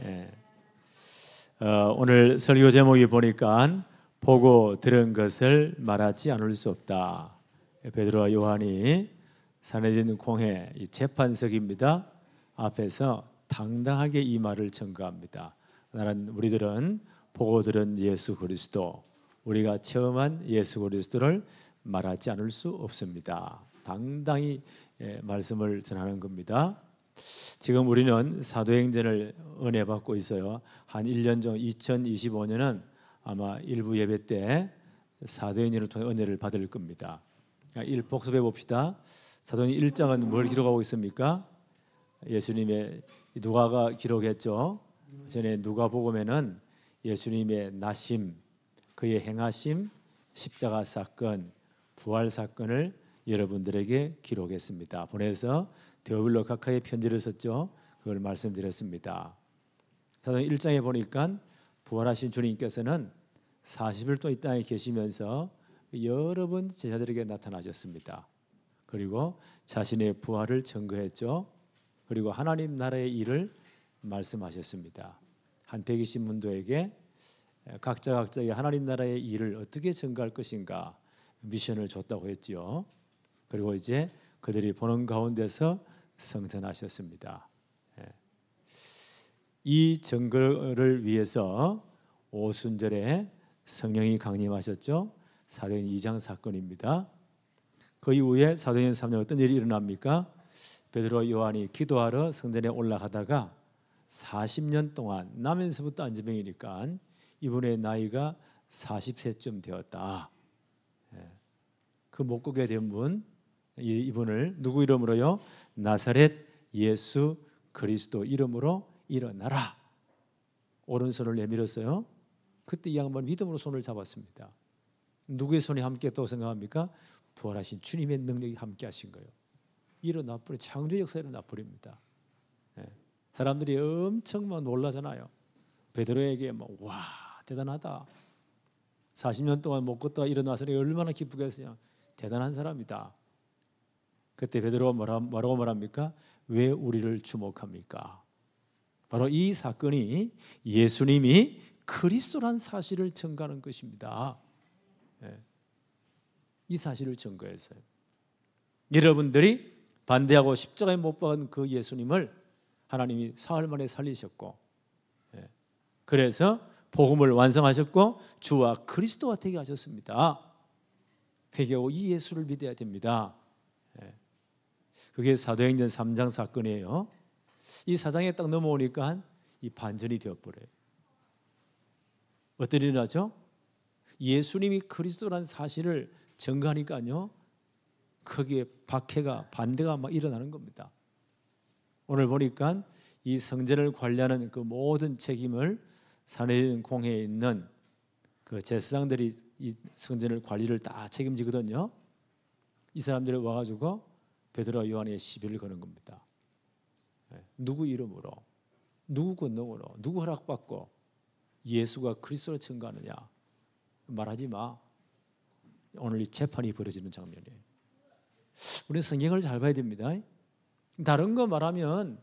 예. 오늘 설교 제목이 보니까 보고 들은 것을 말하지 않을 수 없다. 베드로와 요한이 산헤드린 공회 이 재판석입니다. 앞에서 당당하게 이 말을 전가합니다. 나는 우리들은 보고 들은 예수 그리스도, 우리가 체험한 예수 그리스도를 말하지 않을 수 없습니다. 당당히 말씀을 전하는 겁니다. 지금 우리는 사도행전을 은혜 받고 있어요. 한 1년 전 2025년은 아마 일부 예배 때 사도행전을 통해 은혜를 받을 겁니다. 복습해 봅시다. 사도행전 1장은 뭘 기록하고 있습니까? 예수님의 누가가 기록했죠. 전에 누가복음에는 예수님의 나심, 그의 행하심, 십자가 사건, 부활 사건을 여러분들에게 기록했습니다. 보내서 데오빌로 각하의 편지를 썼죠. 그걸 말씀드렸습니다. 사도행전 1장에 보니까 부활하신 주님께서는 40일 동안 이 땅에 계시면서 여러 번 제자들에게 나타나셨습니다. 그리고 자신의 부활을 증거했죠. 그리고 하나님 나라의 일을 말씀하셨습니다. 한 120문도에게 각자의 하나님 나라의 일을 어떻게 증거할 것인가 미션을 줬다고 했지요. 그리고 이제 그들이 보는 가운데서 성전하셨습니다. 이 증거를 위해서 오순절에 성령이 강림하셨죠. 사도행전 2장 사건입니다. 그 이후에 사도행전 3장 어떤 일이 일어납니까? 베드로와 요한이 기도하러 성전에 올라가다가 40년 동안 나면서부터 안전병이니까 이분의 나이가 40세쯤 되었다. 그 못 걷게 된 분, 이분을 누구 이름으로요? 나사렛 예수 그리스도 이름으로 일어나라. 오른손을 내밀었어요. 그때 이 양반 믿음으로 손을 잡았습니다. 누구의 손이 함께 또 생각합니까? 부활하신 주님의 능력이 함께 하신 거예요. 일어나 버려 창조 역사에 일어나 버립니다. 사람들이 엄청 막 놀라잖아요. 베드로에게 와 대단하다. 40년 동안 못 걷다가 일어나서 얼마나 기쁘겠어요. 대단한 사람이다. 그때 베드로가 뭐라고 말합니까? 왜 우리를 주목합니까? 바로 이 사건이 예수님이 그리스도란 사실을 증거하는 것입니다. 이 사실을 증거했어요. 여러분들이 반대하고 십자가에 못 박은 그 예수님을 하나님이 사흘 만에 살리셨고, 그래서 복음을 완성하셨고 주와 그리스도가 되게 하셨습니다. 회개하고 이 예수를 믿어야 됩니다. 그게 사도행전 3장 사건이에요. 이 4장에 딱 넘어오니까 이 반전이 되어버려요. 어떤 일이 나죠? 예수님이 그리스도라는 사실을 증거하니까요, 거기에 박해가 반대가 막 일어나는 겁니다. 오늘 보니까 이 성전을 관리하는 그 모든 책임을 산헤드린 공회에 있는 그 제사장들이 이 성전을 관리를 다 책임지거든요. 이 사람들이 와가지고 베드로와 요한의 시비를 거는 겁니다. 누구 이름으로, 누구 권능으로, 누구 허락받고 예수가 그리스도를 증거하느냐 말하지 마. 오늘 이 재판이 벌어지는 장면이에요. 우리는 성경을 잘 봐야 됩니다. 다른 거 말하면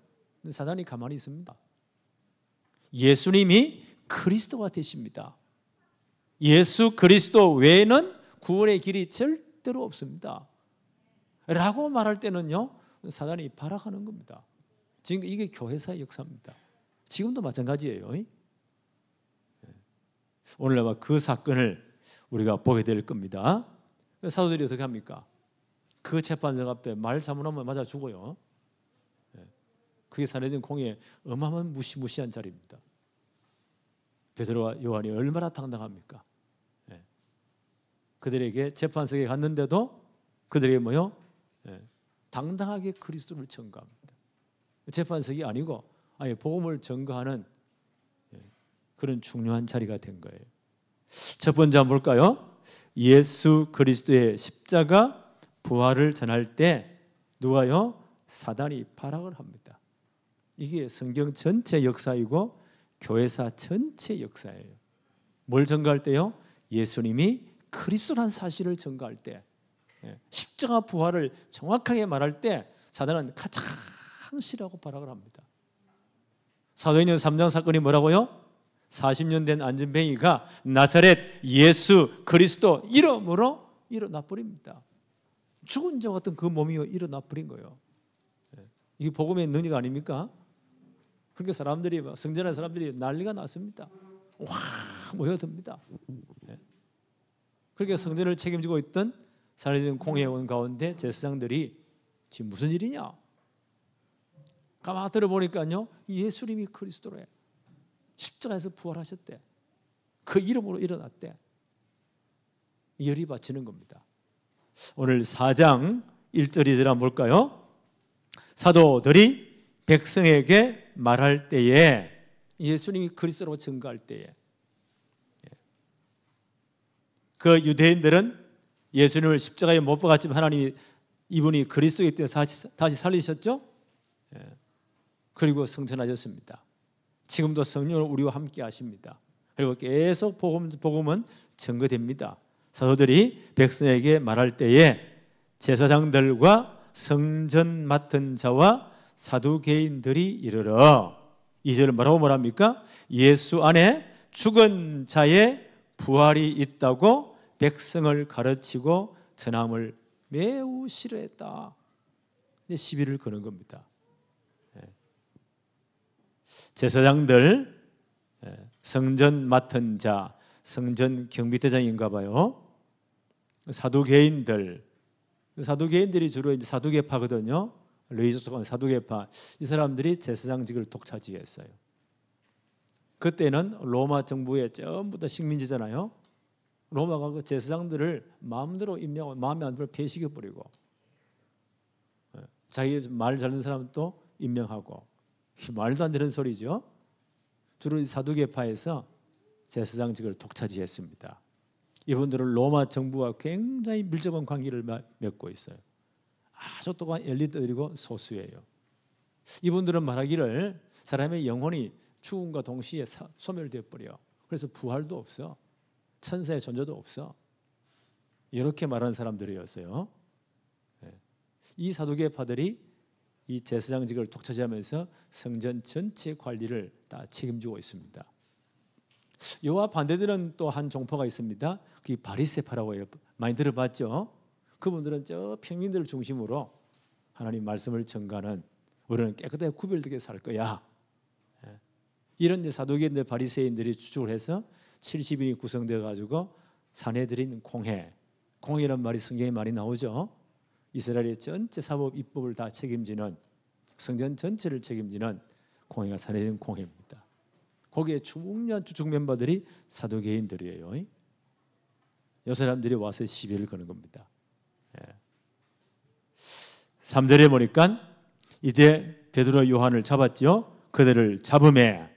사단이 가만히 있습니다. 예수님이 그리스도가 되십니다. 예수 그리스도 외에는 구원의 길이 절대로 없습니다. 라고 말할 때는요, 사단이 발악하는 겁니다. 지금 이게 교회사의 역사입니다. 지금도 마찬가지예요. 오늘 아마 그 사건을 우리가 보게 될 겁니다. 사도들이 어떻게 합니까? 그 재판석 앞에 말 잘못하면 맞아 죽어요. 그게 산헤드린 공회의 어마어마한 무시무시한 자리입니다. 베드로와 요한이 얼마나 당당합니까? 그들에게 재판석에 갔는데도 그들에게 뭐요? 당당하게 그리스도를 증거합니다. 재판석이 아니고 아예 복음을 증거하는 그런 중요한 자리가 된 거예요. 첫 번째 한번 볼까요? 예수 그리스도의 십자가 부활을 전할 때 누가요? 사단이 발악을 합니다. 이게 성경 전체 역사이고 교회사 전체 역사예요. 뭘 증거할 때요? 예수님이 그리스도란 사실을 증거할 때, 십자가 부활을 정확하게 말할 때 사단은 가장 싫어하고 발악을 합니다. 사도행전 3장 사건이 뭐라고요? 40년 된 안전뱅이가 나사렛 예수 그리스도 이름으로 일어나 버립니다. 죽은 자 같은 그 몸이 일어나 버린 거예요. 이게 복음의 능력 아닙니까? 그러니까 사람들이 성전의 사람들이 난리가 났습니다. 와 모여듭니다. 그렇게 성전을 책임지고 있던 사내들은 공회원 가운데 제사장들이 지금 무슨 일이냐? 가만 들어보니까요, 예수님이 그리스도래. 십자가에서 부활하셨대. 그 이름으로 일어났대. 열이 받치는 겁니다. 오늘 4장 1절 2절 한번 볼까요? 사도들이 백성에게 말할 때에, 예수님이 그리스도라고 증거할 때에, 그 유대인들은 예수님을 십자가에 못 박았지만 하나님이 이분이 그리스도이기 때문에 다시 살리셨죠? 그리고 승천하셨습니다. 지금도 성령을 우리와 함께 하십니다. 그리고 계속 복음은 증거됩니다. 사도들이 백성에게 말할 때에 제사장들과 성전 맡은 자와 사두개인들이 이르러, 2절은 뭐라고 말합니까? 예수 안에 죽은 자의 부활이 있다고 백성을 가르치고 전함을 매우 싫어했다. 시비를 거는 겁니다. 제사장들, 성전 맡은 자, 성전 경비대장인가 봐요. 사두개인들이 주로 이제 사두개파거든요. 레이조스건 사두개파. 이 사람들이 제사장직을 독차지했어요. 그때는 로마 정부에 전부 다 식민지잖아요. 로마가 그 제사장들을 마음대로 임명하고 마음에 안 들어 폐시켜 버리고, 자기 말 잘 듣는 사람도 임명하고, 말도 안 되는 소리죠. 주로 사두개파에서 제사장직을 독차지했습니다. 이분들은 로마 정부와 굉장히 밀접한 관계를 맺고 있어요. 아주 똑똑한 엘리트들이고 소수예요. 이분들은 말하기를 사람의 영혼이 죽음과 동시에 소멸되어 버려. 그래서 부활도 없어. 천사의 존재도 없어. 이렇게 말하는 사람들이었어요. 이 사두개파들이 이 제사장직을 독차지하면서 성전 전체 관리를 다 책임지고 있습니다. 이와 반대되는 또 한 종파가 있습니다. 그게 바리새파라고 해요. 많이 들어봤죠? 그분들은 저 평민들을 중심으로 하나님 말씀을 전가하는, 우리는 깨끗하게 구별되게 살 거야. 이런 사두개인들, 바리새인들이 추측을 해서 70인이 구성되어 가지고 사내들인 공회라는 말이 성경에 많이 나오죠. 이스라엘의 전체 사법 입법을 다 책임지는, 성전 전체를 책임지는 공회가 사내들인 공회입니다. 거기에 중요한 주축 멤버들이 사두개인들이에요. 이 사람들이 와서 시비를 거는 겁니다. 3절에 보니까 이제 베드로 요한을 잡았죠. 그들을 잡음에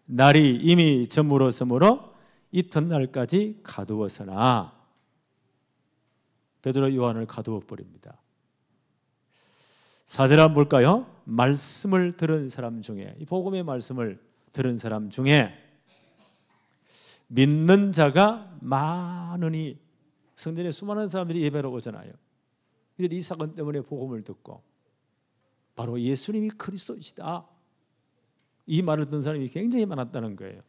날이 이미 저물었으므로 이튿날까지 가두었으나, 베드로 요한을 가두어 버립니다. 4절 한번 볼까요? 말씀을 들은 사람 중에, 이 복음의 말씀을 들은 사람 중에 믿는 자가 많으니, 성전에 수많은 사람들이 예배로 오잖아요. 이 사건 때문에 복음을 듣고 바로 예수님이 그리스도이시다, 이 말을 듣는 사람이 굉장히 많았다는 거예요.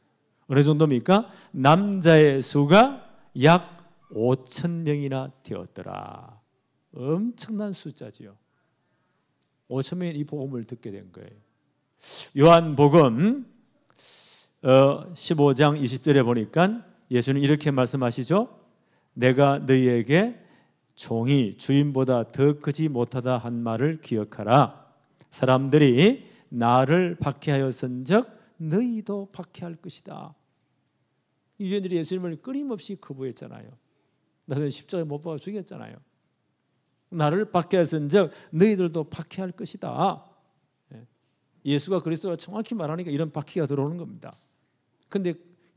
어느 정도입니까? 남자의 수가 약 5,000명이나 되었더라. 엄청난 숫자지요. 5,000명이 이 복음을 듣게 된 거예요. 요한복음 15장 20절에 보니까 예수는 이렇게 말씀하시죠. 내가 너희에게 종이 주인보다 더 크지 못하다 한 말을 기억하라. 사람들이 나를 박해하였은즉 너희도 박해할 것이다. 유대인들이 예수님을 끊임없이 거부했잖아요. 나는 십자가에 못 박아 죽였잖아요. 나를 박해하였은즉 너희들도 박해할 것이다. 예수가 그리스도가 정확히 말하니까 이런 박해가 들어오는 겁니다. 그런데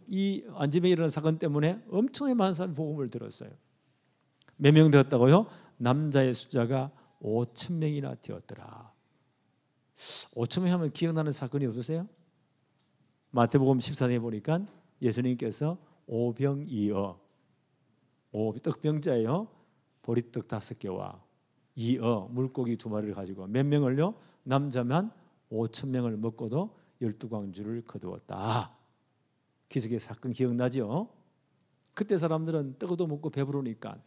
이 안집에 일어난 사건 때문에 엄청나게 많은 사람이 복음을 들었어요. 몇 명 되었다고요? 남자의 숫자가 5,000명이나 되었더라. 5,000명 하면 기억나는 사건이 없으세요? 마태복음 14장에 보니까 예수님께서 오병이어, 떡병자예요. 보리떡 5개와 이어, 물고기 2마리를 가지고 몇 명을요? 남자만 5,000명을 먹고도 12광주를 거두었다. 기적의 사건 기억나죠? 그때 사람들은 떡도 먹고 배부르니까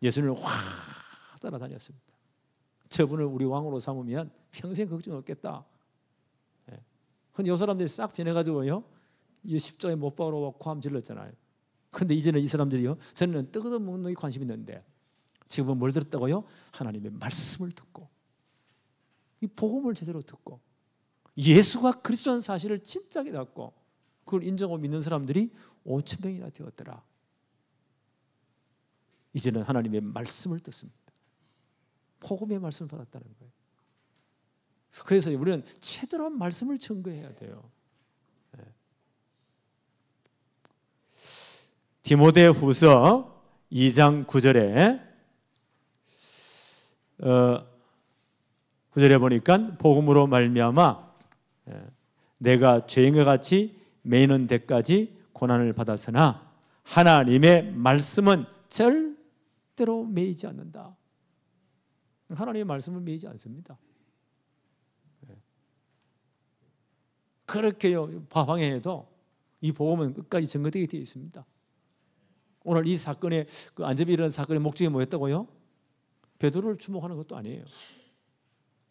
예수님을 확 따라다녔습니다. 저분을 우리 왕으로 삼으면 평생 걱정 없겠다. 근데 이 사람들이 싹 변해가지고요, 이 십자가에 못 박으러 고함 질렀잖아요. 근데 이제는 이 사람들이요, 저는 떡도 먹는 게 관심이 있는데 지금은 뭘 들었다고요? 하나님의 말씀을 듣고 이 복음을 제대로 듣고 예수가 그리스도라는 사실을 진짜 깨닫고 그걸 인정하고 믿는 사람들이 5,000명이나 되었더라. 이제는 하나님의 말씀을 듣습니다. 복음의 말씀을 받았다는 거예요. 그래서 우리는 제대로 말씀을 증거해야 돼요. 디모데후서 2장 9절에 9절에 보니까 복음으로 말미암아 내가 죄인과 같이 매이는 데까지 고난을 받았으나 하나님의 말씀은 절대로 매이지 않는다. 하나님의 말씀을 매이지 않습니다. 그렇게요 방해해도 이 복음은 끝까지 증거되게 되어 있습니다. 오늘 이 사건의 그 안전이 일어난 사건의 목적이 뭐였다고요? 베드로를 주목하는 것도 아니에요.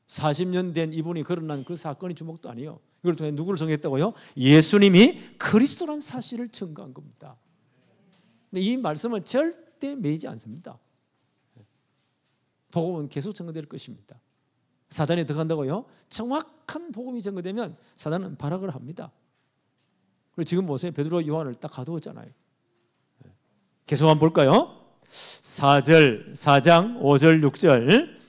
40년 된 이분이 거론한 그 사건이 주목도 아니에요. 이걸 통해 누구를 정했다고요? 예수님이 그리스도란 사실을 증거한 겁니다. 근데 이 말씀은 절대 매이지 않습니다. 복음은 계속 증거될 것입니다. 사단이 들어간다고요? 정확한 복음이 증거되면 사단은 발악을 합니다. 그리고 지금 보세요. 베드로와 요한을 딱 가두었잖아요. 계속 한번 볼까요? 4장 5절 6절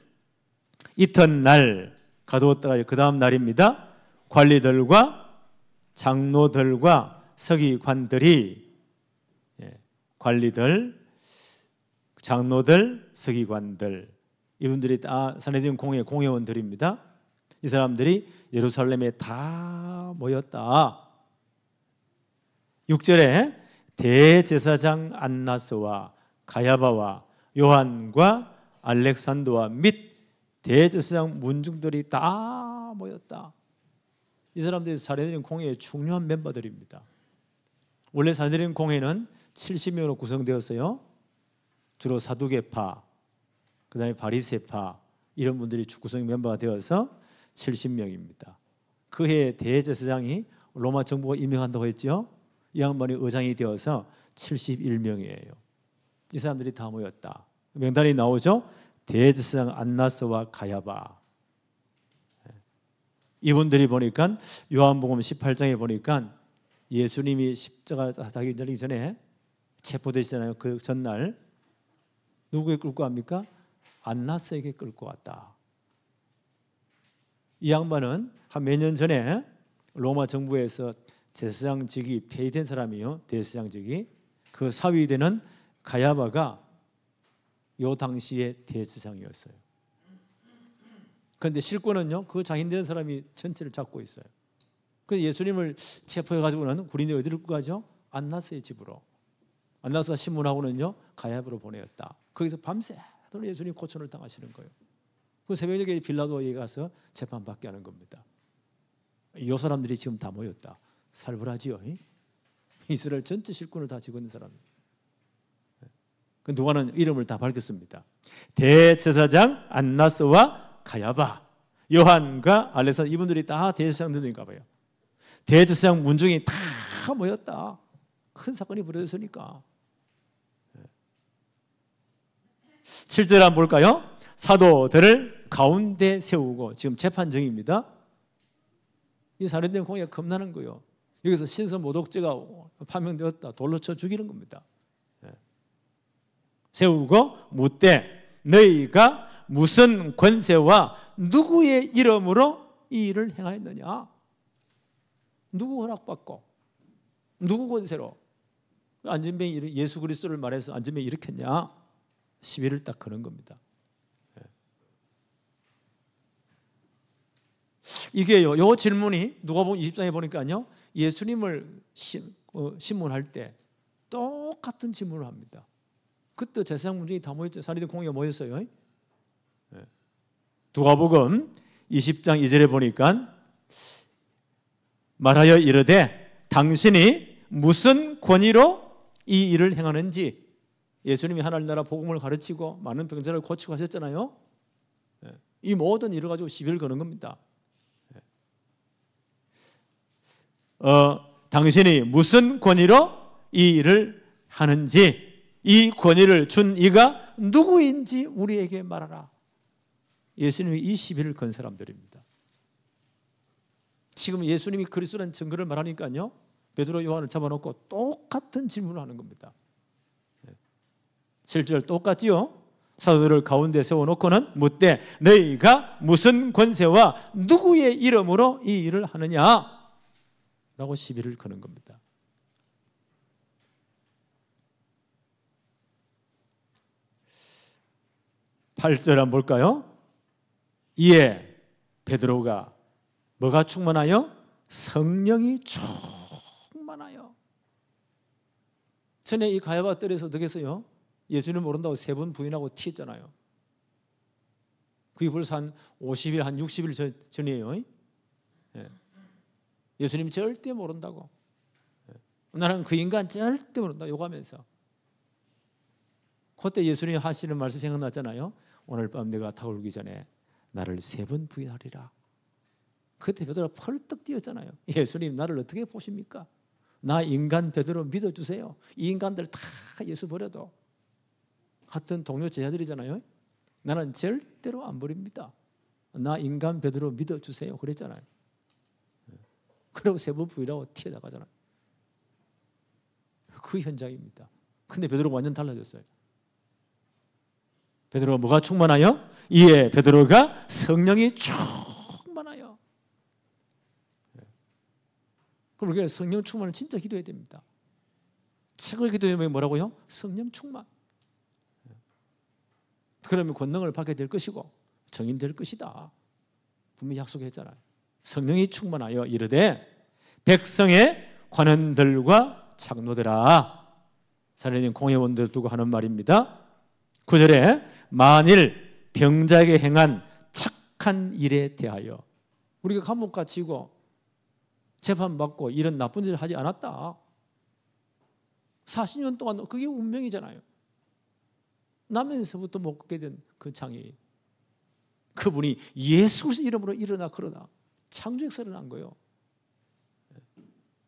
이튿날 가두었다가 그 다음 날입니다. 관리들과 장로들과 서기관들이 관리들, 장로들, 서기관들 이분들이 다 산헤드린 공회 공회원들입니다. 이 사람들이 예루살렘에 다 모였다. 6절에 대제사장 안나스와 가야바와 요한과 알렉산더와 및 대제사장 문중들이 다 모였다. 이 사람들이 산헤드린 공회의 중요한 멤버들입니다. 원래 산헤드린 공회는 70명으로 구성되었어요. 주로 사두개파, 그 다음에 바리새파 이런 분들이 구성 멤버가 되어서 70명입니다. 그 해에 대제사장이 로마 정부가 임명한다고 했죠. 이 양반이 의장이 되어서 71명이에요. 이 사람들이 다 모였다. 명단이 나오죠. 대제사장 안나스와 가야바. 이분들이 보니까 요한복음 18장에 보니까 예수님이 십자가 달기 전에 체포되시잖아요. 그 전날 누구에게 끌고 갑니까? 안나스에게 끌고 왔다. 이 양반은 한 몇 년 전에 로마 정부에서 제사장직이 폐위된 사람이요. 대제사장직이. 그 사위되는 가야바가 요 당시의 대제사장이었어요. 그런데 실권은요. 그 장인되는 사람이 전체를 잡고 있어요. 그래서 예수님을 체포해가지고는 군인이 어디를 끌고 가죠? 안나스의 집으로. 안나스가 신문하고는요. 가야바로 보내었다. 거기서 밤새도록 예수님 고초를 당하시는 거예요. 그 새벽에 빌라도에 가서 재판받게 하는 겁니다. 이 사람들이 지금 다 모였다. 살벌하지요. 이스라엘 전체 실권을 다 쥐고 있는 사람이에요. 누가는 이름을 다 밝혔습니다. 대제사장 안나스와 가야바, 요한과 알렉산더 이분들이 다 대제사장들인가 봐요. 대제사장 문중이 다 모였다. 큰 사건이 벌어졌으니까. 7절 한번 볼까요? 사도들을 가운데 세우고 지금 재판 중입니다. 이 산헤드린 공회가 겁나는 거예요. 여기서 신선 모독죄가 판명되었다. 돌로 쳐 죽이는 겁니다. 세우고 묻되 너희가 무슨 권세와 누구의 이름으로 이 일을 행하였느냐? 누구 허락받고 누구 권세로 안전병이 예수 그리스도를 말해서 안전병이 일으켰냐? 시비를 딱 거는 겁니다. 이게요. 요 질문이 누가복음 20장에 보니까요. 예수님을 신문할 때 똑같은 질문을 합니다. 그때 제사장 문중이 다 모였죠. 산헤드린 공회가 모였어요. 누가복음 20장 2절에 보니까 말하여 이르되 당신이 무슨 권위로 이 일을 행하는지. 예수님이 하나님 나라 복음을 가르치고 많은 병자를 고치고 하셨잖아요. 이 모든 일을 가지고 시비를 거는 겁니다. 당신이 무슨 권위로 이 일을 하는지, 이 권위를 준 이가 누구인지 우리에게 말하라. 예수님이 이 시비를 건 사람들입니다. 지금 예수님이 그리스도라는 증거를 말하니까요, 베드로 요한을 잡아놓고 똑같은 질문을 하는 겁니다. 7절 똑같지요? 사도들을 가운데 세워놓고는 묻되 너희가 무슨 권세와 누구의 이름으로 이 일을 하느냐? 라고 시비를 거는 겁니다. (8절) 한번 볼까요? 이에 베드로가 뭐가 충만하여? 성령이 충만하여. 전에 이 가야바 뜰에서 어떻게 했어요? 예수님 모른다고 3번 부인하고 튀었잖아요. 그게 벌써 한 50일, 한 60일 전이에요. 예수님 절대 모른다고. 나는 그 인간 절대 모른다 욕하면서. 그때 예수님이 하시는 말씀 생각났잖아요. 오늘 밤 내가 타오르기 전에 나를 3번 부인하리라. 그때 베드로가 펄떡 뛰었잖아요. 예수님 나를 어떻게 보십니까? 나 인간 베드로 믿어주세요. 이 인간들 다 예수 버려도 같은 동료 제자들이잖아요. 나는 절대로 안 버립니다. 나 인간 베드로 믿어주세요. 그랬잖아요. 그리고 3번 부인하고 튀어나가잖아요. 그 현장입니다. 근데 베드로가 완전 달라졌어요. 베드로가 뭐가 충만하여? 이에 베드로가 성령이 충만하여. 그럼 우리가 성령 충만을 진짜 기도해야 됩니다. 최고의 기도의 제목이 뭐라고요? 성령 충만. 그러면 권능을 받게 될 것이고 정인될 것이다. 분명히 약속했잖아요. 성령이 충만하여 이르되 백성의 관원들과 장로들아. 사례는 공회원들 두고 하는 말입니다. 9절에 만일 병자에게 행한 착한 일에 대하여. 우리가 감옥 갇히고 재판받고 이런 나쁜 일을 하지 않았다. 40년 동안 그게 운명이잖아요. 나면서부터 못 걷게 된 그 장애인, 그분이 예수 그리스도 이름으로 일어나 그러다 창조에서 일어난 거예요.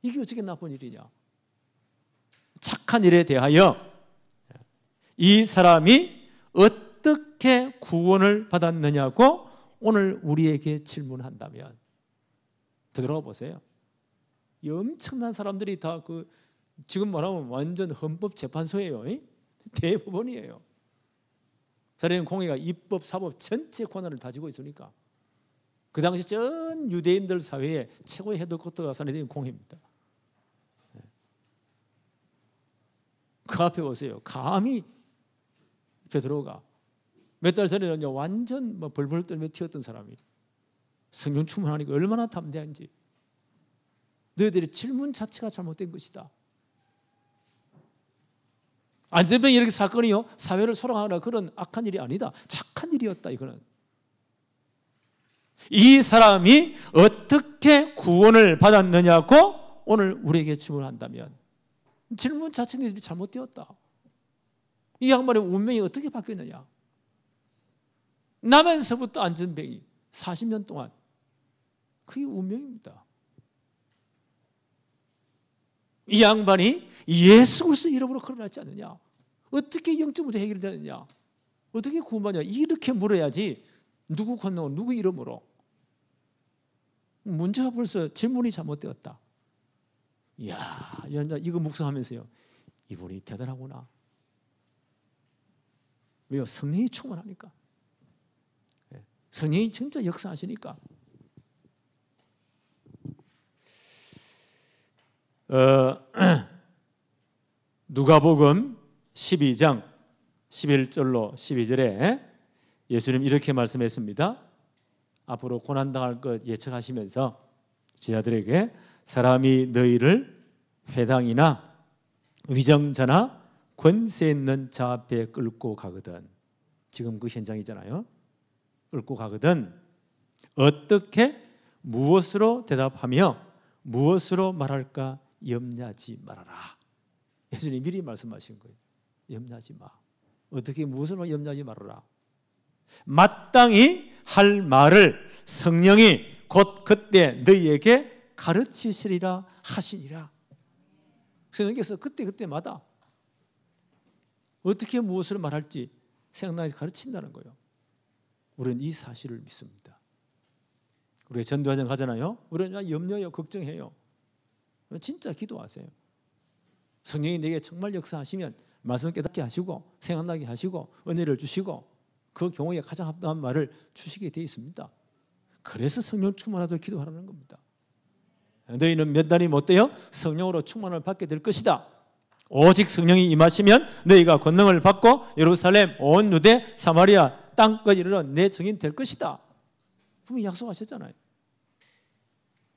이게 어떻게 나쁜 일이냐? 착한 일에 대하여 이 사람이 어떻게 구원을 받았느냐고 오늘 우리에게 질문한다면, 들어가 보세요. 이 엄청난 사람들이 다 지금 말하면 완전 헌법재판소예요. 대법원이에요. 사례는 공회가 입법, 사법 전체 권한을 가지고 있으니까 그 당시 전 유대인들 사회의 최고의 헤드쿼터가 사례된 공회입니다. 그 앞에 보세요. 감히 베드로가 몇 달 전에는 완전 벌벌 떨며 튀었던 사람이 성령 충만하니까 얼마나 담대한지. 너희들의 질문 자체가 잘못된 것이다. 안전병이 이렇게 사건이요 사회를 소란하거나 그런 악한 일이 아니다. 착한 일이었다. 이거는 이 사람이 어떻게 구원을 받았느냐고 오늘 우리에게 질문한다면 질문 자체는 잘못되었다. 이 양반의 운명이 어떻게 바뀌었느냐? 나면서부터 안전병이 40년 동안 그게 운명입니다. 이 양반이 예수 그리스도 이름으로 걸어놨지 않느냐? 어떻게 영적 문제 해결되느냐? 어떻게 구원받냐? 이렇게 물어야지. 누구 건너 누구 이름으로? 문제가 벌써 질문이 잘못되었다. 이야, 이거 묵상하면서요, 이분이 대단하구나. 왜요? 성령이 충만하니까. 성령이 진짜 역사하시니까. 누가복음 12장 11절로 12절에 예수님 이렇게 말씀했습니다. 앞으로 고난당할 것 예측하시면서 제자들에게 사람이 너희를 회당이나 위정자나 권세 있는 자 앞에 끌고 가거든, 지금 그 현장이잖아요. 끌고 가거든 어떻게 무엇으로 대답하며 무엇으로 말할까 염려하지 말아라. 예수님이 미리 말씀하신 거예요. 염려하지 마. 어떻게 무엇으로 염려하지 말아라. 마땅히 할 말을 성령이 곧 그때 너희에게 가르치시리라 하시니라. 성령께서 그때마다 어떻게 무엇을 말할지 생각나게 가르친다는 거예요. 우리는 이 사실을 믿습니다. 우리 전도하장 가잖아요. 우리는 염려해요, 걱정해요. 진짜 기도하세요. 성령이 내게 정말 역사하시면 말씀을 깨닫게 하시고 생각나게 하시고 은혜를 주시고 그 경우에 가장 합당한 말을 주시게 되어 있습니다. 그래서 성령 충만하도록 기도하라는 겁니다. 너희는 몇 날이 못 되어 성령으로 충만을 받게 될 것이다. 오직 성령이 임하시면 너희가 권능을 받고 예루살렘, 온 유대, 사마리아 땅까지 이르러 내 증인 될 것이다. 분명히 약속하셨잖아요.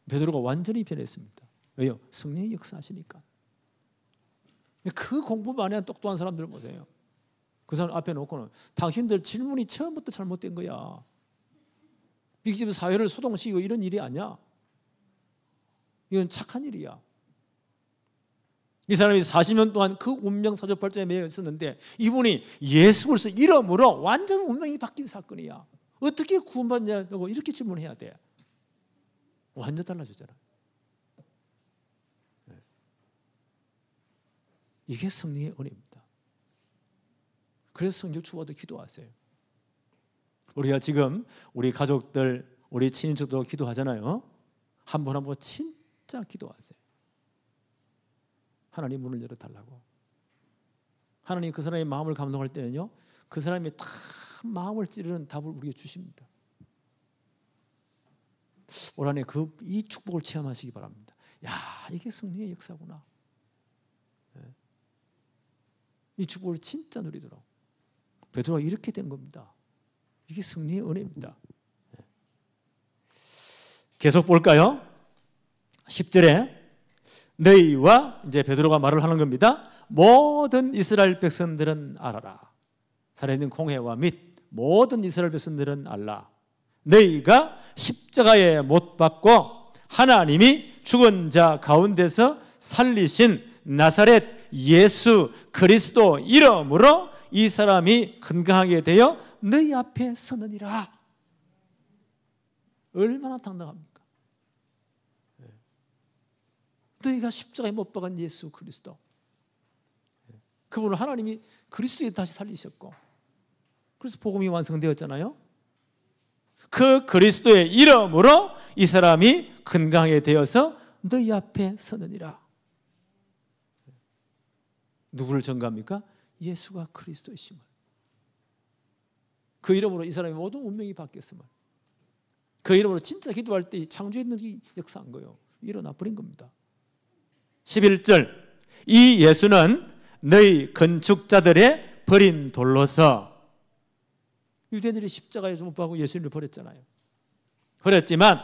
베드로가 완전히 변했습니다. 왜요? 성령이 역사하시니까. 그 공부만 한 똑똑한 사람들 보세요. 그 사람 앞에 놓고는 당신들 질문이 처음부터 잘못된 거야. 빅집 사회를 소동시키고 이런 일이 아니야. 이건 착한 일이야. 이 사람이 40년 동안 그 운명 사주팔자에 매여 있었는데 이분이 예수 그리스도 이름으로 완전 운명이 바뀐 사건이야. 어떻게 구원받냐고 이렇게 질문해야 돼. 완전 달라졌잖아. 이게 성령의 은혜입니다. 그래서 성령 추구도 기도하세요. 우리가 지금 우리 가족들, 우리 친인척도 기도하잖아요. 한 번 한 번 진짜 기도하세요. 하나님 문을 열어달라고. 하나님 그 사람의 마음을 감동할 때는요, 그 사람이 다 마음을 찌르는 답을 우리에게 주십니다. 올 한해 이 축복을 체험하시기 바랍니다. 야, 이게 성령의 역사구나. 이 축복을 진짜 누리도록. 베드로가 이렇게 된 겁니다. 이게 성령의 은혜입니다. 계속 볼까요? 10절에 너희와 이제 베드로가 말을 하는 겁니다. 모든 이스라엘 백성들은 알아라. 살아있는 공회와 및 모든 이스라엘 백성들은 알라. 너희가 십자가에 못 박고 하나님이 죽은 자 가운데서 살리신 나사렛 예수 그리스도 이름으로 이 사람이 건강하게 되어 너희 앞에 서느니라. 얼마나 당당합니까? 너희가 십자가에 못 박은 예수 그리스도, 그분을 하나님이 그리스도에 다시 살리셨고, 그래서 복음이 완성되었잖아요. 그 그리스도의 이름으로 이 사람이 건강하게 되어서 너희 앞에 서느니라. 누구를 전가합니까? 예수가 그리스도이심을. 그 이름으로 이 사람의 모든 운명이 바뀌었음을. 그 이름으로 진짜 기도할 때 창조의 능력이 역사한 거예요. 일어나 버린 겁니다. 11절 이 예수는 너희 건축자들의 버린 돌로서, 유대인들이 십자가에 못 박고 예수님을 버렸잖아요. 버렸지만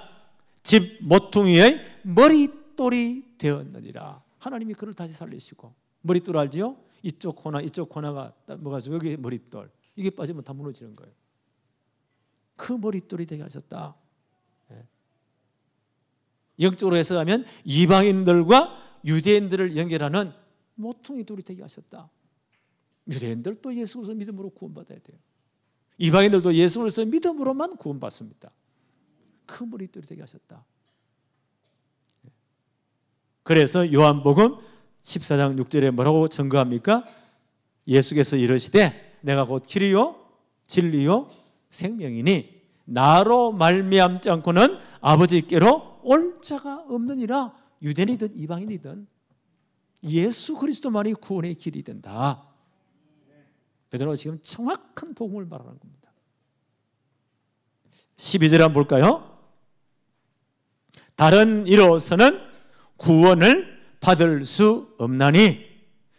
집 모퉁이의 머릿돌이 되었느니라. 하나님이 그를 다시 살리시고, 머릿돌 알지요? 이쪽 코나가 뭐가지고 여기 머릿돌, 이게 빠지면 다 무너지는 거예요. 그 머릿돌이 되게 하셨다. 영적으로 해석하면 이방인들과 유대인들을 연결하는 모퉁이 돌이 되게 하셨다. 유대인들도 예수 그리스도 믿음으로 구원받아야 돼요. 이방인들도 예수 그리스도 믿음으로만 구원받습니다. 그 머릿돌이 되게 하셨다. 그래서 요한복음 14장 6절에 뭐라고 증거합니까? 예수께서 이르시되 내가 곧 길이요 진리요 생명이니 나로 말미암지 않고는 아버지께로 올 자가 없느니라. 유대인이든 이방인이든 예수 그리스도만이 구원의 길이 된다. 베드로가 지금 정확한 복음을 말하는 겁니다. 12절 한번 볼까요? 다른 이로서는 구원을 받을 수 없나니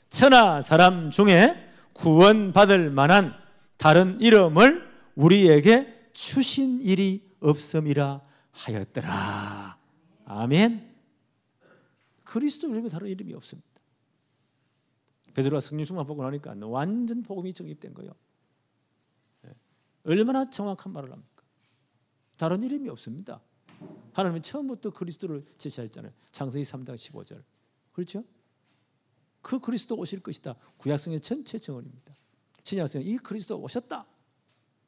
천하 사람 중에 구원받을 만한 다른 이름을 우리에게 주신 일이 없음이라 하였더라. 아멘. 그리스도 이름에 다른 이름이 없습니다. 베드로가 성령 충만 받고 나니까 완전 복음이 정립된 거예요. 얼마나 정확한 말을 합니까? 다른 이름이 없습니다. 하나님은 처음부터 그리스도를 제시하셨잖아요. 창세기 3장 15절. 그렇죠? 그 그리스도 오실 것이다. 구약성의 전체 증언입니다. 신약성은 이 그리스도 오셨다.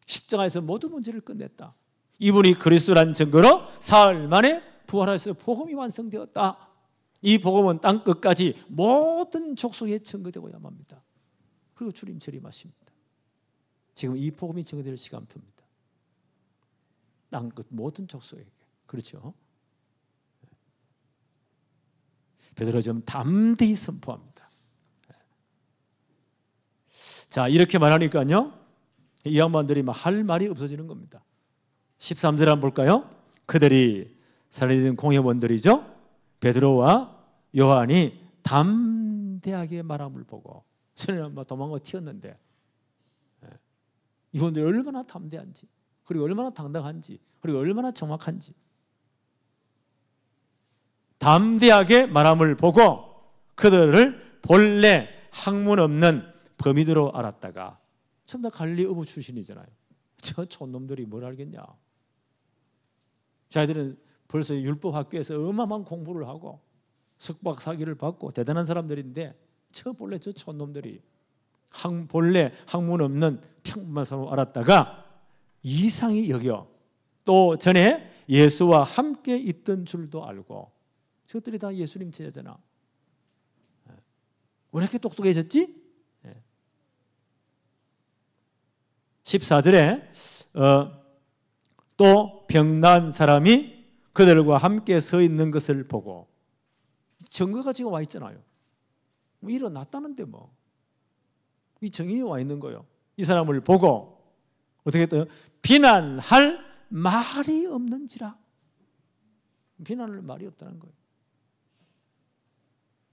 십자가에서 모든 문제를 끝냈다. 이분이 그리스도라는 증거로 사흘 만에 부활해서 복음이 완성되었다. 이 복음은 땅 끝까지 모든 족속에 증거되고야 합니다. 그리고 주님 재림하십니다. 지금 이 복음이 증거될 시간표입니다. 땅 끝 모든 족속에게. 그렇죠? 베드로가 좀 담대히 선포합니다. 자, 이렇게 말하니까요, 이 양반들이 막 할 말이 없어지는 겁니다. 13절 한번 볼까요? 그들이 살려진 공회원들이죠. 베드로와 요한이 담대하게 말함을 보고, 전에는 막 도망가 튀었는데 이분들이 얼마나 담대한지, 그리고 얼마나 당당한지, 그리고 얼마나 정확한지 담대하게 말함을 보고 그들을 본래 학문 없는 범인으로 알았다가, 전부 다 갈릴리 어부 출신이잖아요. 저 촌놈들이 뭘 알겠냐. 자기들은 벌써 율법학교에서 어마어마한 공부를 하고 석박사기를 받고 대단한 사람들인데 본래 저 촌놈들이 본래 학문 없는 평범한 사람으로 알았다가 이상히 여겨 또 전에 예수와 함께 있던 줄도 알고. 저것들이 다 예수님 제자잖아. 왜 이렇게 똑똑해졌지? 14절에 또 병난 사람이 그들과 함께 서 있는 것을 보고, 증거가 지금 와 있잖아요. 뭐 일어났다는데 뭐. 이 증인이 와 있는 거예요. 이 사람을 보고 어떻게 했어요? 비난할 말이 없는지라. 비난할 말이 없다는 거예요.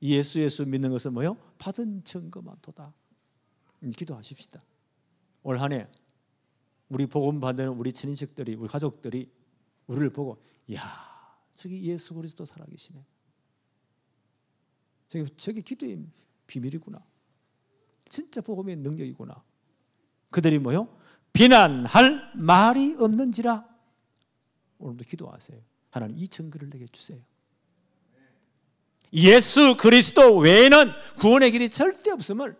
예수 믿는 것은 뭐요? 받은 증거만 도다. 기도하십시다. 올 한 해 우리 복음 받는 우리 친인척들이, 우리 가족들이 우리를 보고, 야, 저기 예수 그리스도 살아계시네. 저기 기도의 비밀이구나. 진짜 복음의 능력이구나. 그들이 뭐요? 비난할 말이 없는지라. 오늘도 기도하세요. 하나님, 이 증거를 내게 주세요. 예수 그리스도 외에는 구원의 길이 절대 없음을,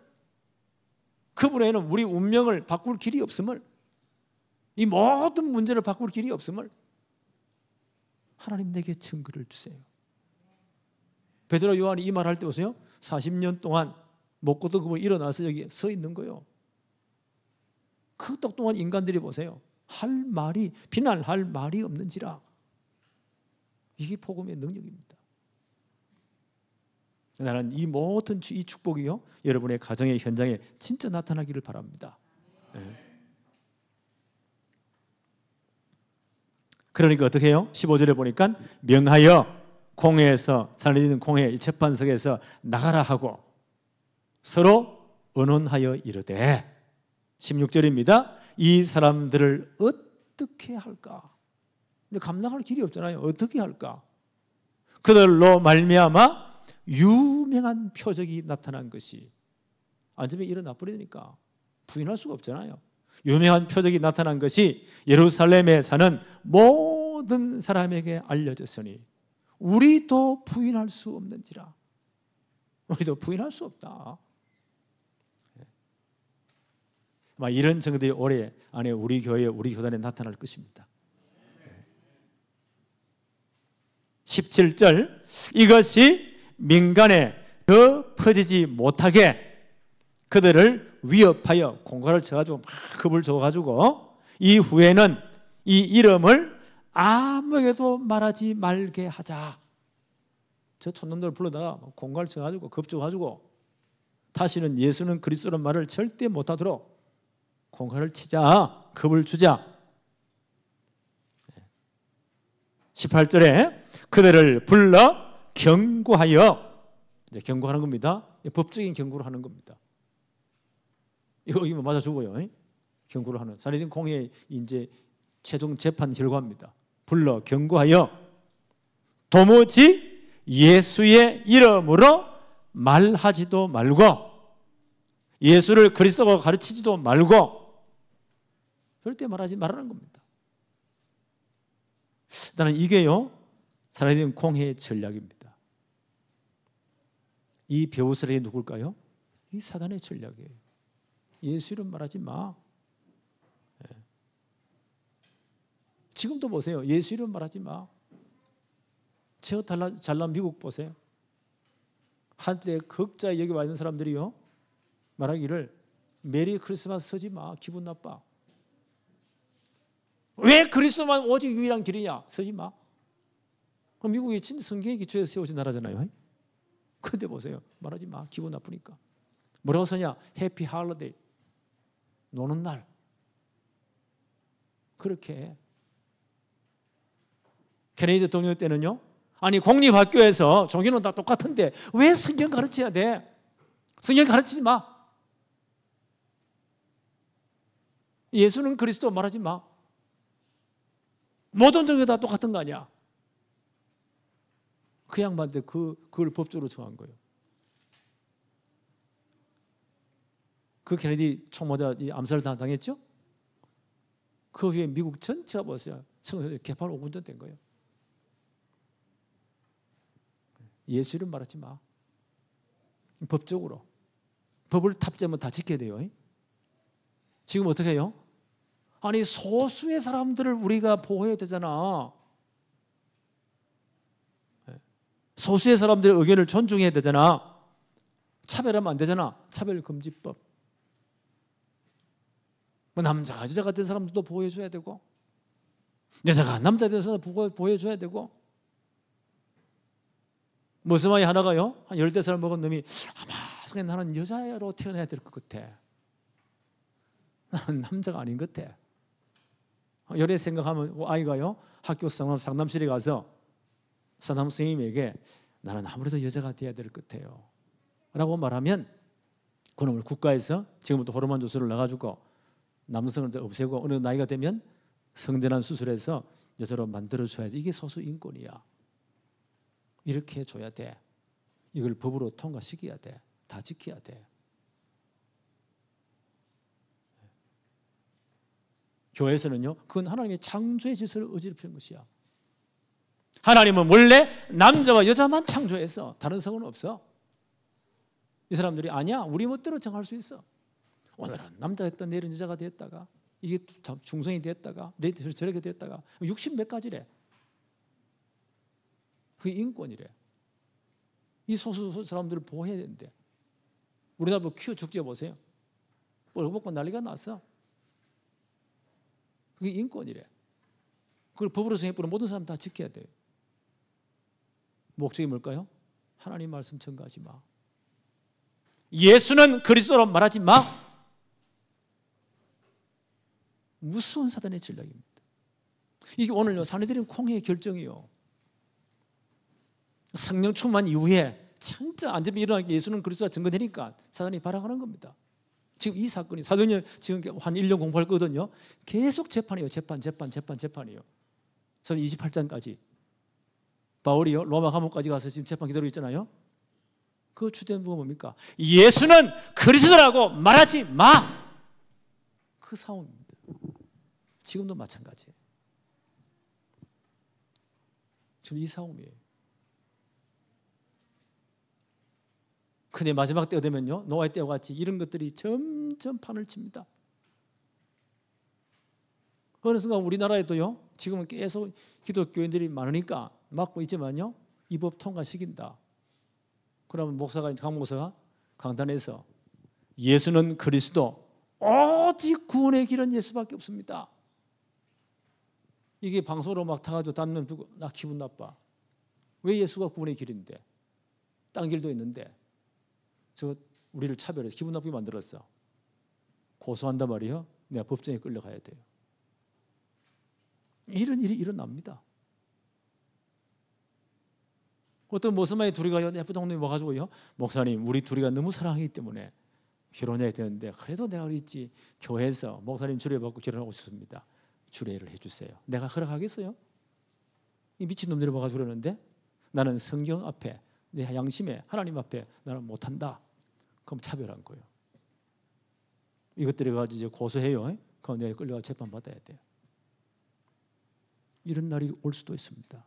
그분 외에는 우리 운명을 바꿀 길이 없음을, 이 모든 문제를 바꿀 길이 없음을 하나님 내게 증거를 주세요. 베드로 요한이 이 말할 때 보세요. 40년 동안 먹고도 그분 일어나서 여기 서 있는 거예요. 그 똑똑한 인간들이 보세요. 비난할 말이 없는지라. 이게 복음의 능력입니다. 나는 이 모든 이 축복이요, 여러분의 가정의 현장에 진짜 나타나기를 바랍니다. 네. 그러니까 어떻게 해요? 15절에 보니까 명하여 공회에서, 살려진 공회 재판석에서 나가라 하고 서로 언론하여 이르되, 16절입니다. 이 사람들을 어떻게 할까? 근데 감당할 길이 없잖아요. 어떻게 할까? 그들로 말미암아 유명한 표적이 나타난 것이, 안전에 일어나 버리니까 부인할 수가 없잖아요. 유명한 표적이 나타난 것이 예루살렘에 사는 모든 사람에게 알려졌으니 우리도 부인할 수 없는지라. 우리도 부인할 수 없다. 이런 증거들이 올해 안에 우리 교회, 우리 교단에 나타날 것입니다. 17절, 이것이 민간에 더 퍼지지 못하게 그들을 위협하여 공갈을 쳐가지고 막 겁을 줘가지고 이후에는 이 이름을 아무에게도 말하지 말게 하자. 저 촌놈들 불러다가 공갈을 쳐가지고 겁 줘가지고 다시는 예수는 그리스도라는 말을 절대 못하도록 공갈을 치자, 겁을 주자. 18절에 그들을 불러 경고하여, 이제 경고하는 겁니다. 법적인 경고를 하는 겁니다. 이거 맞아 죽어요. 경고를 하는. 살해진 공의 이제 최종 재판 결과입니다. 불러 경고하여 도무지 예수의 이름으로 말하지도 말고 예수를 그리스도가 가르치지도 말고 절대 말하지 말라는 겁니다. 나는 이게요, 살아있는 공회의 전략입니다. 이 배우설이 누굴까요? 이 사단의 전략이에요. 예수 이름 말하지 마. 지금도 보세요. 예수 이름 말하지 마. 저 잘난 미국 보세요. 한때 극자에 여기 와 있는 사람들이요, 말하기를 메리 크리스마스 쓰지 마. 기분 나빠. 왜 그리스도만 오직 유일한 길이냐? 쓰지 마. 미국이 진짜 성경의 기초에서 세워진 나라잖아요. 근데 보세요. 말하지 마. 기분 나쁘니까. 뭐라고 쓰냐? 해피 할러데이. 노는 날. 그렇게 해. 케네디 대통령 때는요, 아니 공립학교에서 종교는 다 똑같은데 왜 성경 가르쳐야 돼? 성경 가르치지 마. 예수는 그리스도 말하지 마. 모든 종교 다 똑같은 거 아니야. 그 양반한테 그걸 법적으로 정한 거예요. 그 케네디 총모자 암살을 당했죠? 그 후에 미국 전체가 보세요. 개판 5분 전 된 거예요. 예수 이름 말하지 마. 법적으로. 법을 탑재하면 다 지켜야 돼요. 지금 어떻게 해요? 아니 소수의 사람들을 우리가 보호해야 되잖아. 소수의 사람들의 의견을 존중해야 되잖아. 차별하면 안 되잖아. 차별금지법. 남자가 여자가 된 사람들도 보호해줘야 되고, 여자가 남자가 된 사람도 보호해줘야 되고. 무슨 말이 하나가요? 한 14살 먹은 놈이 아마 나는 여자로 태어나야 될 것 같아. 나는 남자가 아닌 것 같아. 열애 생각하면 아이가요, 학교 상담실에 가서 상담 선생님에게 나는 아무래도 여자가 돼야 될 것 같아요 라고 말하면 그놈을 국가에서 지금부터 호르몬 주사를 놔가지고 남성을 없애고 어느 나이가 되면 성전환 수술해서 여자로 만들어줘야 돼. 이게 소수 인권이야. 이렇게 해줘야 돼. 이걸 법으로 통과시켜야 돼. 다 지켜야 돼. 교회에서는요, 그건 하나님의 창조의 질서를 어지럽히는 것이야. 하나님은 원래 남자와 여자만 창조했어. 다른 성은 없어. 이 사람들이 아니야, 우리 멋대로 정할 수 있어. 오늘은 남자였다 내일은 여자가 됐다가 이게 중성이 됐다가 저렇게 됐다가 60 몇 가지래. 그게 인권이래. 이 소수 사람들을 보호해야 되는데 우리나라 퀴어 축제 보세요. 뻘먹고 난리가 났어. 그게 인권이래. 그걸 법으로 정해버리면 모든 사람 다 지켜야 돼요. 목적이 뭘까요? 하나님 말씀 전가하지 마. 예수는 그리스도로 말하지 마. 무서운 사단의 전략입니다. 이게 오늘요 산헤드린 공회의 결정이요. 성령 충만 이후에 진짜 안전이 일어나게 예수는 그리스도가 증거되니까 사단이 발악하는 겁니다. 지금 이 사건이 사도행전 지금 한 1년 공부할 거거든요. 계속 재판이에요. 재판이에요. 그래서 28장까지 바울이요 로마 감옥까지 가서 지금 재판 기다리고 있잖아요. 그 주제는 뭡니까? 예수는 그리스도라고 말하지 마. 그 싸움입니다. 지금도 마찬가지예요. 지금 이 싸움이에요. 근데 마지막 때가 되면요, 노아의 때와 같이 이런 것들이 점점 판을 칩니다. 어느 순간 우리나라에도요, 지금은 계속 기독교인들이 많으니까 막고 있지만요, 이 법 통과시킨다. 그러면 강 목사가 강단에서 예수는 그리스도, 오직 구원의 길은 예수밖에 없습니다. 이게 방송으로 막 타가지고 닿는 두고 나 기분 나빠. 왜 예수가 구원의 길인데? 딴 길도 있는데. 저 우리를 차별해서 기분 나쁘게 만들었어. 고소한단 말이에요. 내가 법정에 끌려가야 돼요. 이런 일이 일어납니다. 어떤 모스마의 둘이가 예쁜 동네에 와가지고요, 목사님 우리 둘이가 너무 사랑하기 때문에 결혼해야 되는데 그래도 내가 그랬지 교회에서 목사님 주례받고 결혼하고 싶습니다. 주례를 해주세요. 내가 허락하겠어요? 이 미친놈들이 와가지고 그러는데 나는 성경 앞에 내 양심에 하나님 앞에 나는 못한다. 그럼 차별한 거예요. 이것들이 가지고 이제 고소해요. 그럼 내가 끌려가 재판 받아야 돼요. 이런 날이 올 수도 있습니다.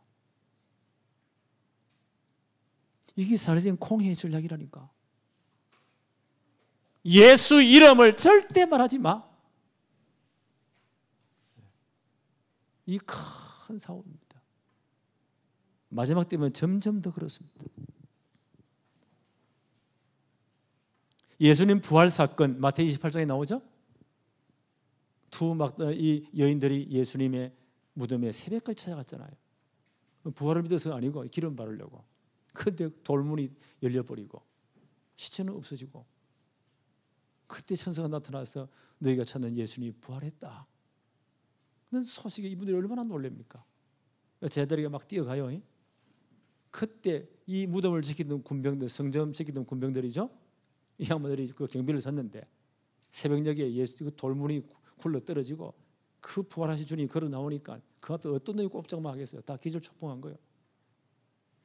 이게 사라진 공회의 전략이라니까. 예수 이름을 절대 말하지 마. 이 큰 사고입니다. 마지막 때면 점점 더 그렇습니다. 예수님 부활 사건 마태복음 28장에 나오죠. 이 여인들이 예수님의 무덤에 새벽까지 찾아갔잖아요. 부활을 믿어서가 아니고 기름 바르려고. 그런데 돌문이 열려버리고 시체는 없어지고, 그때 천사가 나타나서 너희가 찾는 예수님이 부활했다. 그런 소식에 이분들이 얼마나 놀랍니까? 제자리가 막 뛰어가요. 그때 이 무덤을 지키던 군병들, 성전 지키던 군병들이죠. 이 양반들이 그 경비를 섰는데 새벽녘에 예수 그 돌문이 굴러 떨어지고 그 부활하신 주님이 걸어 나오니까 그 앞에 어떤 놈이 꼼짝만 하겠어요. 다 기절초풍한 거예요.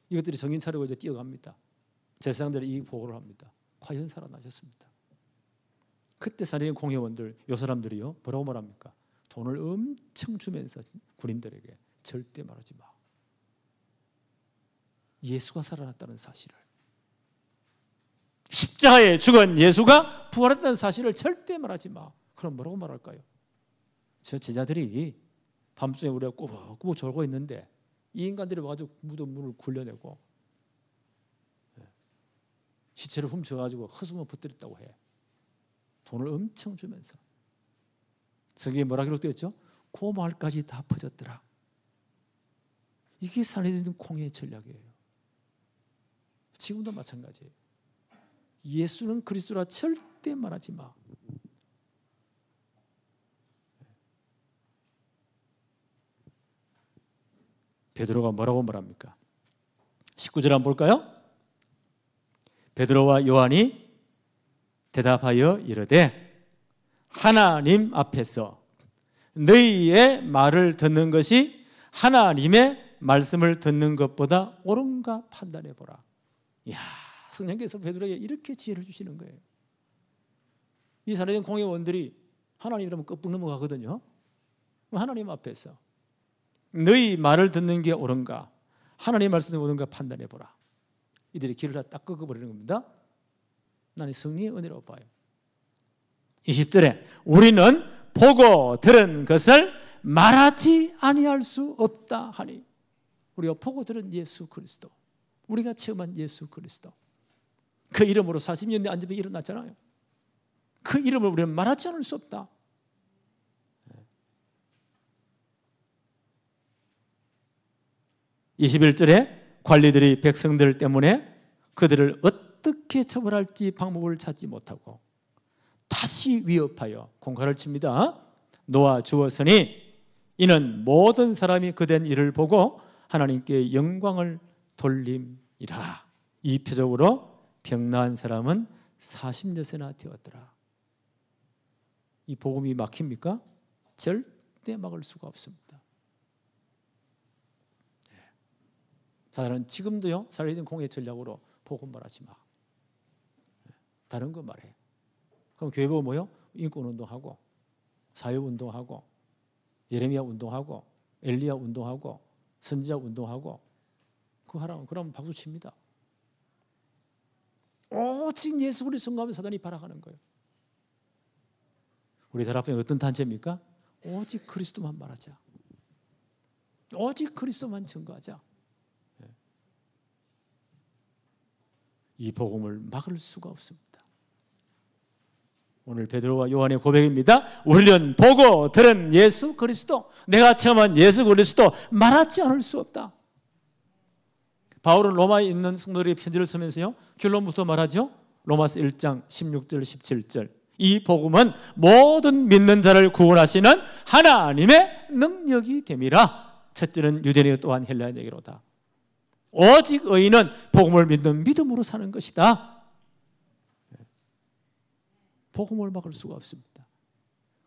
이것들이 정신 차리고 이제 뛰어갑니다. 제사장들이 이 보고를 합니다. 과연 살아나셨습니다. 그때 살인 공회원들, 요 사람들이요 뭐라고 말합니까? 돈을 엄청 주면서 군인들에게 절대 말하지 마. 예수가 살아났다는 사실을, 십자가에 죽은 예수가 부활했다는 사실을 절대 말하지 마. 그럼 뭐라고 말할까요? 저 제자들이 밤중에 우리가 꾸벅꾸벅 졸고 있는데 이 인간들이 와가지고 무덤 문을 굴려내고 시체를 훔쳐가지고 허수만 퍼뜨렸다고 해. 돈을 엄청 주면서. 성경에 뭐라 기록되었죠? 그 말까지 다 퍼졌더라. 이게 산헤드린 공회의 전략이에요. 지금도 마찬가지예요. 예수는 그리스도라 절대 말하지 마. 베드로가 뭐라고 말합니까? 19절 한번 볼까요? 베드로와 요한이 대답하여 이르되 하나님 앞에서 너희의 말을 듣는 것이 하나님의 말씀을 듣는 것보다 옳은가 판단해 보라. 이야, 성령께서 베드로에게 이렇게 지혜를 주시는 거예요. 이 산헤드린 공회원들이 하나님이라면 끄떡 넘어가거든요. 하나님 앞에서 너희 말을 듣는 게 옳은가, 하나님 말씀이 옳은가 판단해 보라. 이들이 길을 다 딱 꺾어버리는 겁니다. 나는 성령의 은혜라고 봐요. 20절에 우리는 보고 들은 것을 말하지 아니할 수 없다 하니, 우리가 보고 들은 예수 그리스도, 우리가 체험한 예수 그리스도, 그 이름으로 40년대 안전병이 일어났잖아요. 그 이름을 우리는 말하지 않을 수 없다. 21절에 관리들이 백성들 때문에 그들을 어떻게 처벌할지 방법을 찾지 못하고 다시 위협하여 공갈을 칩니다. 놓아 주었으니 이는 모든 사람이 그된 일을 보고 하나님께 영광을 돌림이라. 이 표적으로 병나은 사람은 40여세나 되었더라. 이 복음이 막힙니까? 절대 막을 수가 없습니다. 사람은 지금도요, 살아있는 공의 전략으로 복음 말하지 마. 다른 거 말해. 그럼 교회 보고 뭐요? 인권운동하고 사회운동하고 예레미야 운동하고 엘리야 운동하고 선지자 운동하고 그거 하라고 그러면 박수 칩니다. 오직 예수 그리스도 선거하면 사단이 발악하는 거예요. 우리 들 앞에 어떤 단체입니까? 오직 그리스도만 말하자. 오직 그리스도만 증거하자. 이 복음을 막을 수가 없습니다. 오늘 베드로와 요한의 고백입니다. 우리는 보고 들은 예수 그리스도, 내가 체험한 예수 그리스도 말하지 않을 수 없다. 바울은 로마에 있는 성도들에게 편지를 쓰면서요, 결론부터 말하죠. 로마서 1장 16절 17절 이 복음은 모든 믿는 자를 구원하시는 하나님의 능력이 됨이라. 첫째는 유대인에게 또한 헬라인에게로다. 오직 의인은 복음을 믿는 믿음으로 사는 것이다. 복음을 막을 수가 없습니다.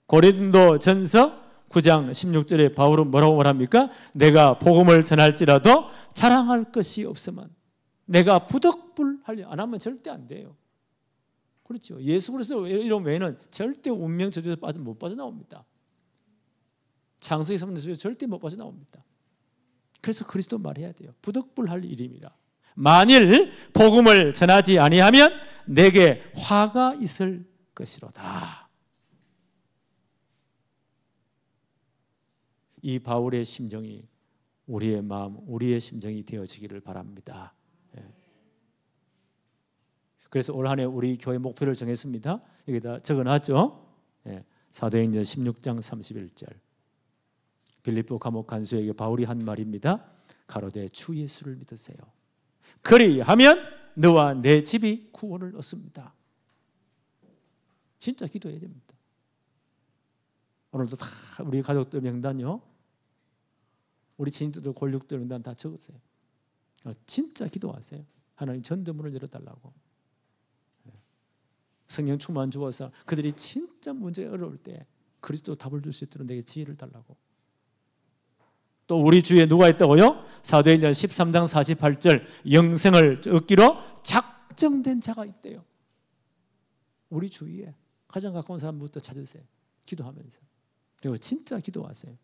고린도 전서 9장 16절에 바울은 뭐라고 말합니까? 내가 복음을 전할지라도 자랑할 것이 없으면 내가 부득불하려 안 하면 절대 안 돼요. 그렇죠. 예수 그리스도 이런 외에는 절대 운명 저주에서 못 빠져나옵니다. 창세기 3년 절대 못 빠져나옵니다. 그래서 그리스도 말해야 돼요. 부득불할 일임이라. 만일 복음을 전하지 아니하면 내게 화가 있을 것이로다. 이 바울의 심정이 우리의 마음, 우리의 심정이 되어지기를 바랍니다. 그래서 올 한 해 우리 교회 목표를 정했습니다. 여기다 적어놨죠. 사도행전 16장 31절. 빌립보 감옥 간수에게 바울이 한 말입니다. 가로되 주 예수를 믿으세요. 그리하면 너와 내 집이 구원을 얻습니다. 진짜 기도해야 됩니다. 오늘도 다 우리 가족들 명단요, 우리 친구들 골육들 명단 다 적으세요. 진짜 기도하세요. 하나님 전도문을 열어달라고. 성령 충만 주어서 그들이 진짜 문제가 어려울 때 그리스도 답을 줄 수 있도록 내게 지혜를 달라고. 또 우리 주위에 누가 있다고요? 사도행전 13장 48절 영생을 얻기로 작정된 자가 있대요. 우리 주위에 가장 가까운 사람부터 찾으세요. 기도하면서. 그리고 진짜 기도하세요.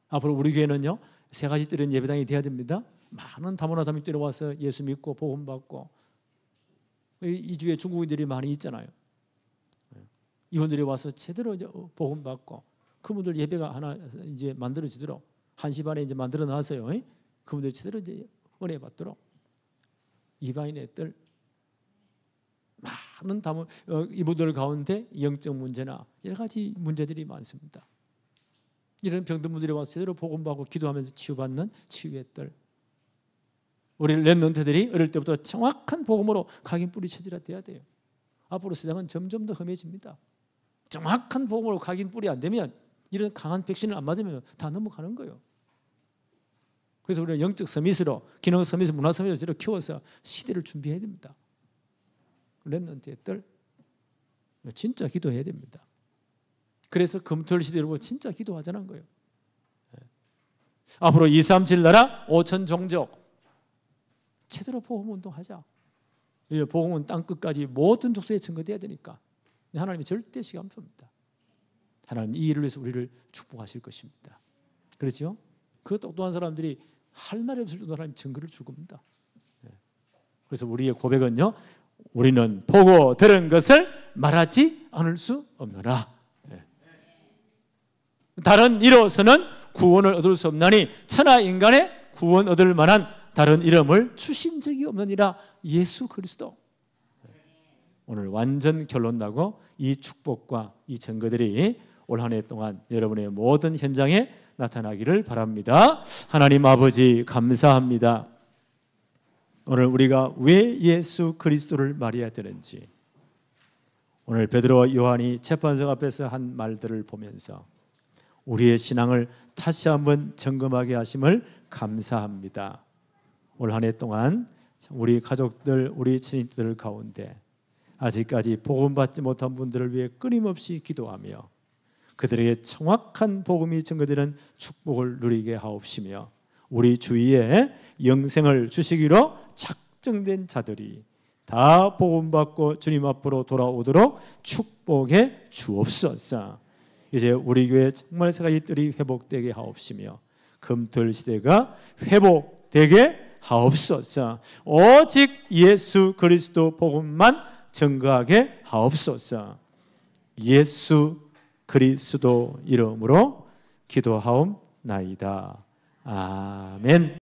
앞으로 우리 교회는요, 세 가지 뜰은 예배당이 돼야 됩니다. 많은 다문화 담임 들어와서 예수 믿고 복음 받고, 이 주에 중국인들이 많이 있잖아요. 이분들이 와서 제대로 이제 복음 받고, 그분들 예배가 하나 이제 만들어지도록 1시 반에 이제 만들어 놨어요. 그분들 제대로 이제 은혜 받도록 이방인의 뜰, 많은 이분들 가운데 영적 문제나 여러 가지 문제들이 많습니다. 이런 병든 분들이 와서 제대로 복음 받고 기도하면서 치유받는 치유의 뜰. 우리 랩런트들이 어릴 때부터 정확한 복음으로 각인 뿌리 체질화 돼야 돼요. 앞으로 세상은 점점 더 험해집니다. 정확한 복음으로 각인 뿌리 안 되면, 이런 강한 백신을 안 맞으면 다 넘어가는 거예요. 그래서 우리는 영적 서밋으로, 기능 서밋, 문화 서밋으로 키워서 시대를 준비해야 됩니다. 랩런트의 뜰, 진짜 기도해야 됩니다. 그래서 금토일 시대로 진짜 기도하자는 거예요. 앞으로 237 나라 5천 종족 제대로 복음운동하자. 복음은 땅끝까지 모든 족속에 증거돼야 되니까 하나님이 절대 시간표입니다. 하나님 이 일을 위해서 우리를 축복하실 것입니다. 그렇죠? 그 똑똑한 사람들이 할 말이 없을 정도로 하나님 증거를 줄 겁니다. 그래서 우리의 고백은요, 우리는 보고 들은 것을 말하지 않을 수 없노라. 다른 이로서는 구원을 얻을 수 없나니 천하 인간의 구원 얻을 만한 다른 이름을 주신 적이 없느니라. 예수 그리스도. 오늘 완전 결론 나고 이 축복과 이 증거들이 올 한 해 동안 여러분의 모든 현장에 나타나기를 바랍니다. 하나님 아버지 감사합니다. 오늘 우리가 왜 예수 그리스도를 말해야 되는지, 오늘 베드로와 요한이 재판석 앞에서 한 말들을 보면서 우리의 신앙을 다시 한번 점검하게 하심을 감사합니다. 올 한 해 동안 우리 가족들, 우리 친인들 가운데 아직까지 복음 받지 못한 분들을 위해 끊임없이 기도하며 그들에게 정확한 복음이 증거되는 축복을 누리게 하옵시며, 우리 주위에 영생을 주시기로 작정된 자들이 다 복음 받고 주님 앞으로 돌아오도록 축복해 주옵소서. 이제 우리 교회 정말 세 가지 뜰이 회복되게 하옵시며 금토일 시대가 회복되게 하옵소서. 오직 예수 그리스도 복음만 증거하게 하옵소서. 예수 그리스도 이름으로 기도하옵나이다. 아멘.